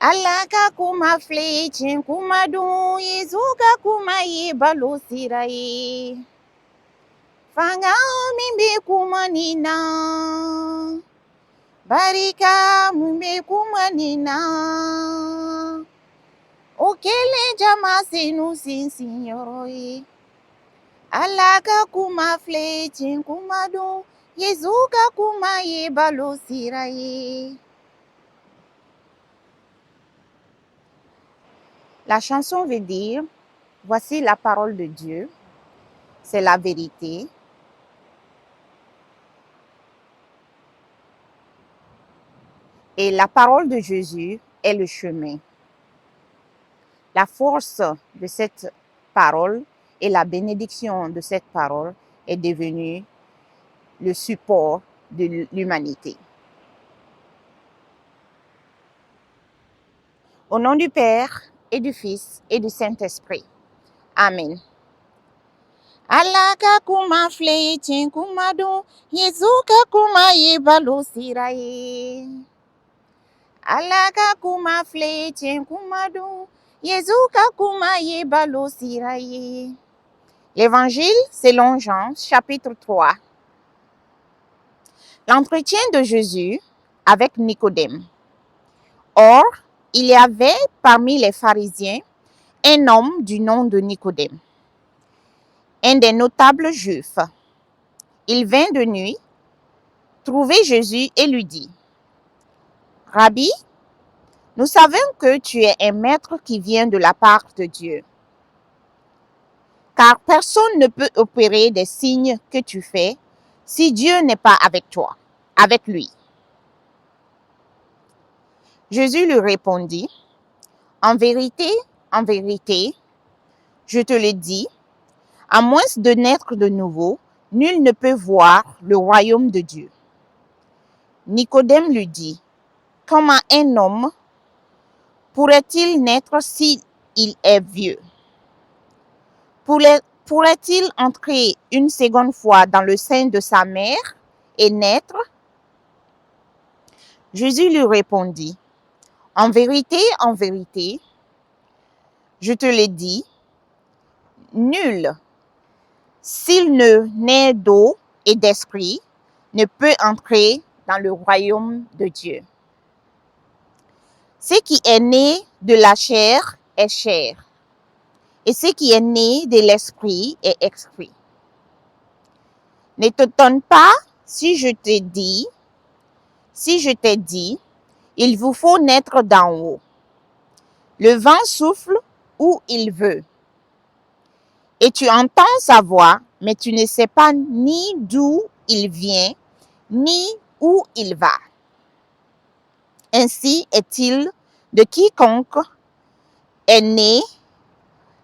Alaka kuma flecin kuma duyi zuka kuma yi balosirai. Fanga mimbe kuma nina. Barika mimbe kuma nina. Okele jama sinu sinyoroi. Alaka kuma flecin kuma duyi zuka kuma yi balosirai. La chanson veut dire, voici la parole de Dieu, c'est la vérité. Et la parole de Jésus est le chemin. La force de cette parole et la bénédiction de cette parole est devenue le support de l'humanité. Au nom du Père et du Fils et du Saint-Esprit. Amen. Alaka kuma flecin kuma do yezuka kuma yebalo siraye. Alaka kuma flecin kuma do yezuka kuma yebalo siraye. L'évangile selon Jean, chapitre 3. L'entretien de Jésus avec Nicodème. Or, il y avait parmi les pharisiens un homme du nom de Nicodème, un des notables juifs. Il vint de nuit trouver Jésus et lui dit, « Rabbi, nous savons que tu es un maître qui vient de la part de Dieu, car personne ne peut opérer des signes que tu fais si Dieu n'est pas avec toi, avec lui. » Jésus lui répondit, « en vérité, je te le dis, à moins de naître de nouveau, nul ne peut voir le royaume de Dieu. » Nicodème lui dit, « Comment un homme pourrait-il naître s'il est vieux? Pourrait-il entrer une seconde fois dans le sein de sa mère et naître? » Jésus lui répondit, « en vérité, je te le dis, nul, s'il ne naît d'eau et d'esprit, ne peut entrer dans le royaume de Dieu. Ce qui est né de la chair est chair, et ce qui est né de l'esprit est esprit. Ne t'étonne pas si je t'ai dit, il vous faut naître d'en haut. Le vent souffle où il veut, et tu entends sa voix, mais tu ne sais pas ni d'où il vient, ni où il va. Ainsi est-il de quiconque est né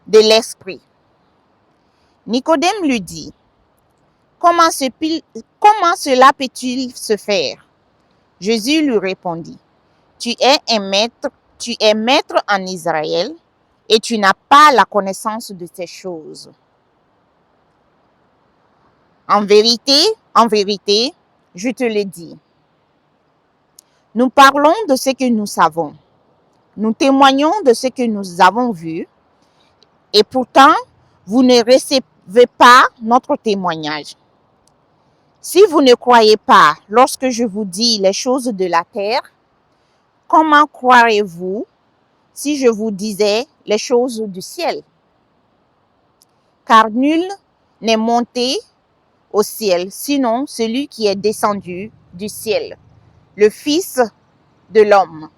de l'esprit. » Nicodème lui dit, « Comment cela peut-il se faire? » Jésus lui répondit, « Tu es maître en Israël et tu n'as pas la connaissance de ces choses. En vérité, je te le dis. Nous parlons de ce que nous savons. Nous témoignons de ce que nous avons vu. Et pourtant, vous ne recevez pas notre témoignage. Si vous ne croyez pas lorsque je vous dis les choses de la terre, comment croirez-vous si je vous disais les choses du ciel? Car nul n'est monté au ciel, sinon celui qui est descendu du ciel, le Fils de l'homme.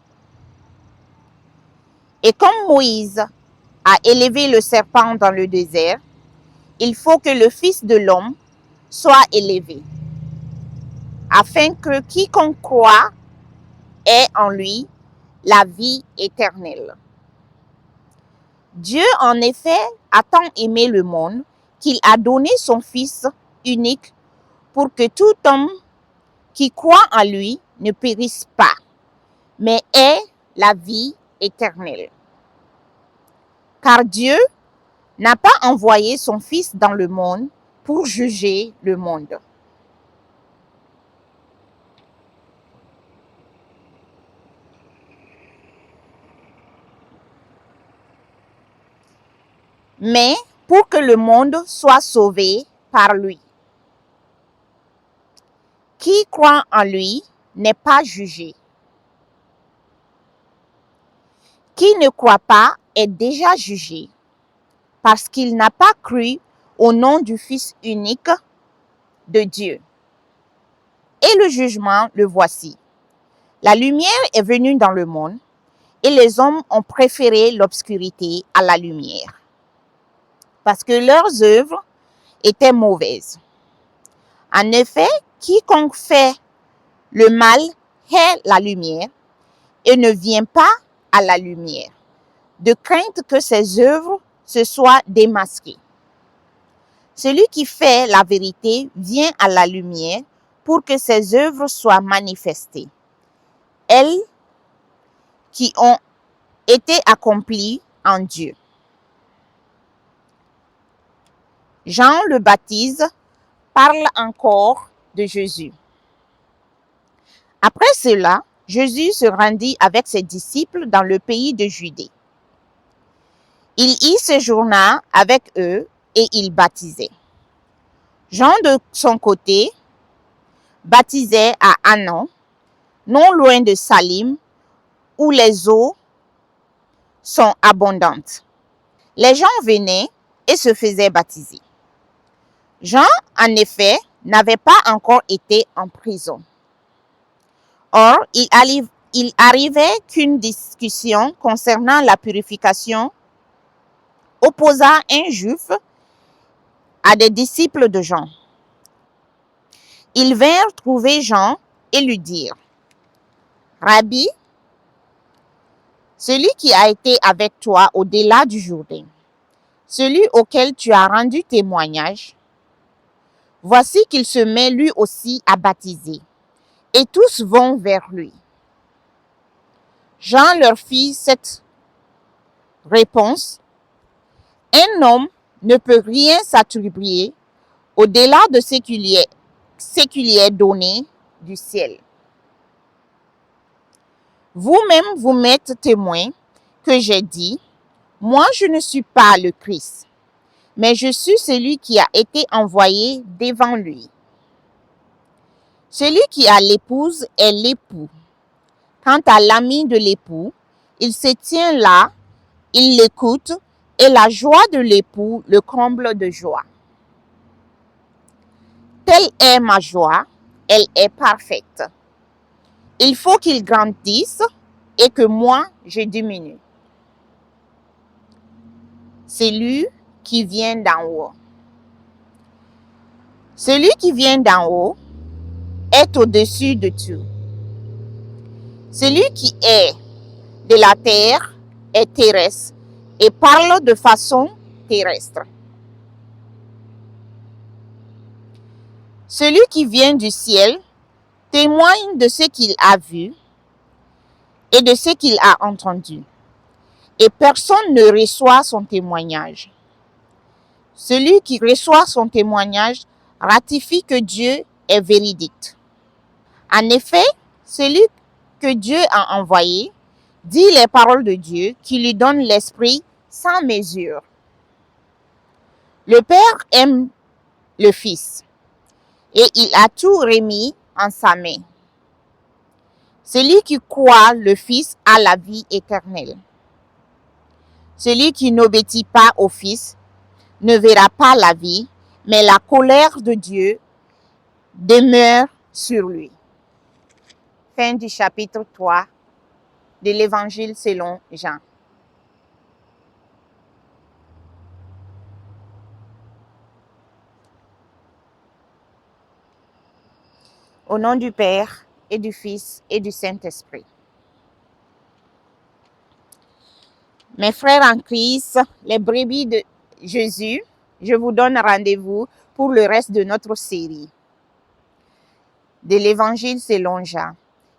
Et comme Moïse a élevé le serpent dans le désert, il faut que le Fils de l'homme soit élevé, afin que quiconque croit ait en lui la vie éternelle. Dieu, en effet, a tant aimé le monde qu'il a donné son Fils unique pour que tout homme qui croit en lui ne périsse pas, mais ait la vie éternelle. Car Dieu n'a pas envoyé son Fils dans le monde pour juger le monde. mais pour que le monde soit sauvé par lui. Qui croit en lui n'est pas jugé. Qui ne croit pas est déjà jugé, parce qu'il n'a pas cru au nom du Fils unique de Dieu. Et le jugement, le voici. La lumière est venue dans le monde, et les hommes ont préféré l'obscurité à la lumière, parce que leurs œuvres étaient mauvaises. En effet, quiconque fait le mal hait la lumière et ne vient pas à la lumière, de crainte que ses œuvres se soient démasquées. Celui qui fait la vérité vient à la lumière pour que ses œuvres soient manifestées, elles qui ont été accomplies en Dieu. Jean le Baptiste parle encore de Jésus. Après cela, Jésus se rendit avec ses disciples dans le pays de Judée. Il y séjourna avec eux et il baptisait. Jean, de son côté, baptisait à Anon, non loin de Salim, où les eaux sont abondantes. Les gens venaient et se faisaient baptiser. Jean, en effet, n'avait pas encore été en prison. Or, il arrivait qu'une discussion concernant la purification opposa un juif à des disciples de Jean. Ils vinrent trouver Jean et lui dirent: Rabbi, celui qui a été avec toi au-delà du Jourdain, celui auquel tu as rendu témoignage, voici qu'il se met lui aussi à baptiser, et tous vont vers lui. Jean leur fit cette réponse: un homme ne peut rien s'attribuer au-delà de ce qui lui est donné du ciel. Vous-même vous m'êtes témoin que j'ai dit: moi je ne suis pas le Christ, mais je suis celui qui a été envoyé devant lui. Celui qui a l'épouse est l'époux. Quant à l'ami de l'époux, il se tient là, il l'écoute, et la joie de l'époux le comble de joie. Telle est ma joie, elle est parfaite. Il faut qu'il grandisse et que moi, je diminue. C'est lui qui vient d'en haut. Celui qui vient d'en haut est au-dessus de tout. Celui qui est de la terre est terrestre et parle de façon terrestre. Celui qui vient du ciel témoigne de ce qu'il a vu et de ce qu'il a entendu, et personne ne reçoit son témoignage. Celui qui reçoit son témoignage ratifie que Dieu est véridique. En effet, celui que Dieu a envoyé dit les paroles de Dieu qui lui donnent l'esprit sans mesure. Le Père aime le Fils et il a tout remis en sa main. Celui qui croit le Fils a la vie éternelle. Celui qui n'obéit pas au Fils ne verra pas la vie, mais la colère de Dieu demeure sur lui. Fin du chapitre 3 de l'Évangile selon Jean. Au nom du Père et du Fils et du Saint-Esprit. Mes frères en Christ, les brebis de Jésus, je vous donne rendez-vous pour le reste de notre série de l'Évangile selon Jean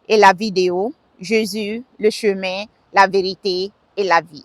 et la vidéo Jésus, le chemin, la vérité et la vie.